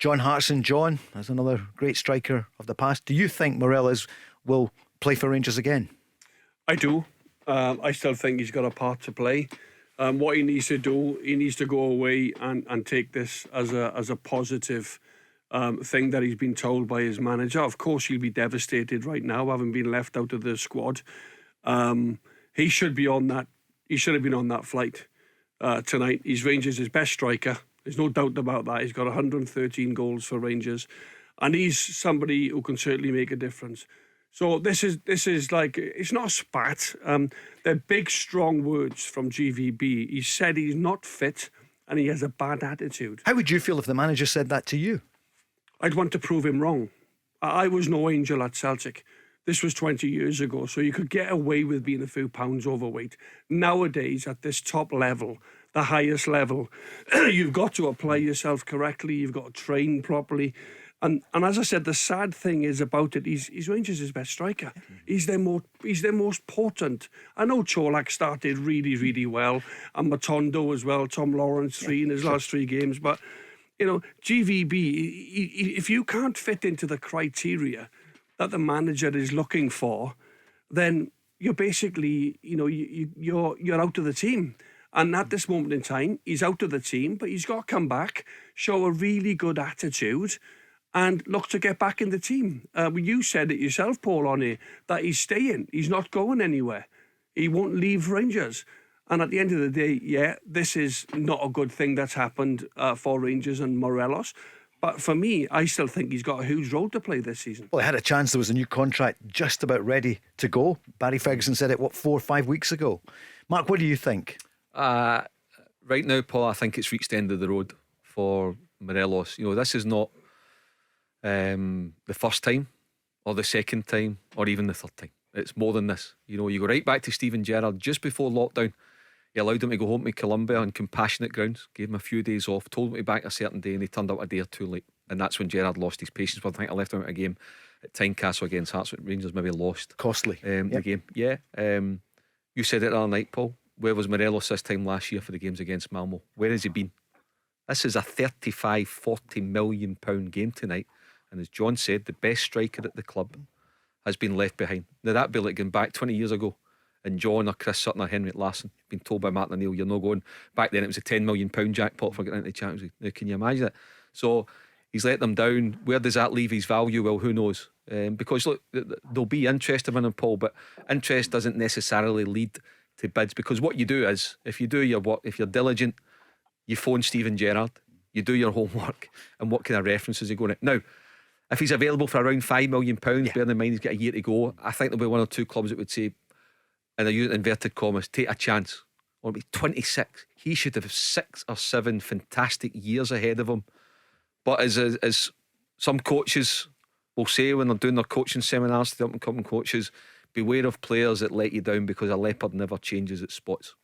John Hartson, John, as another great striker of the past. Do you think Morelos will play for Rangers again? I do. I still think he's got a part to play. What he needs to do, he needs to go away and take this as a positive thing that he's been told by his manager. Of course, he'll be devastated right now, having been left out of the squad. He should be on that. He should have been on that flight tonight. He's Rangers' best striker. There's no doubt about that. He's got 113 goals for Rangers, and he's somebody who can certainly make a difference. So this is like, it's not a spat. They're big, strong words from GVB. He said he's not fit and he has a bad attitude. How would you feel if the manager said that to you? I'd want to prove him wrong. I was no angel at Celtic. This was 20 years ago, so you could get away with being a few pounds overweight. Nowadays, at this top level, the highest level, you've got to apply yourself correctly. You've got to train properly. And as I said, the sad thing is about it, he's Rangers' best striker. He's their most potent. I know Cholak started really, really well, and Matondo as well, Tom Lawrence in his last 3 games. But, you know, GVB, if you can't fit into the criteria that the manager is looking for, then you're basically, you know, you're out of the team. And at this moment in time, he's out of the team, but he's got to come back, show a really good attitude, and look to get back in the team. You said it yourself, Paul, on here, that he's staying. He's not going anywhere. He won't leave Rangers. And at the end of the day, yeah, this is not a good thing that's happened for Rangers and Morelos. But for me, I still think he's got a huge role to play this season. Well, he had a chance. There was a new contract just about ready to go. Barry Ferguson said it, 4 or 5 weeks ago. Mark, what do you think? Right now, Paul, I think it's reached the end of the road for Morelos. You know, this is not the first time or the second time or even the third time. It's more than this. You know, you go right back to Steven Gerrard just before lockdown. He allowed him to go home to Colombia on compassionate grounds, gave him a few days off, told him to be back a certain day, and he turned up a day or two late. And that's when Gerrard lost his patience. But I think I left him out of a game at Tynecastle against Hartson. Rangers maybe lost costly the game. Yeah. You said it the other night, Paul. Where was Morelos this time last year for the games against Malmo? Where has he been? This is a 35-40 million pound game tonight, and as John said, the best striker at the club has been left behind. Now that'd be like going back 20 years ago and John or Chris Sutton or Henrik Larsson been told by Martin O'Neill, you're not going. Back then it was a £10 million jackpot for getting into the Champions League. Now can you imagine it? So he's let them down. Where does that leave his value? Well, who knows? Because look, there'll be interest in him, Paul, but interest doesn't necessarily lead to bids, because what you do is, if you do your work, if you're diligent, you phone Steven Gerrard, you do your homework, and what kind of references are going at. Now, if he's available for around £5 million, bearing in mind he's got a year to go, I think there'll be 1 or 2 clubs that would say, and I use inverted commas, take a chance. Or be 26. He should have 6 or 7 fantastic years ahead of him. But as some coaches will say when they're doing their coaching seminars to the up and coming coaches, beware of players that let you down, because a leopard never changes its spots.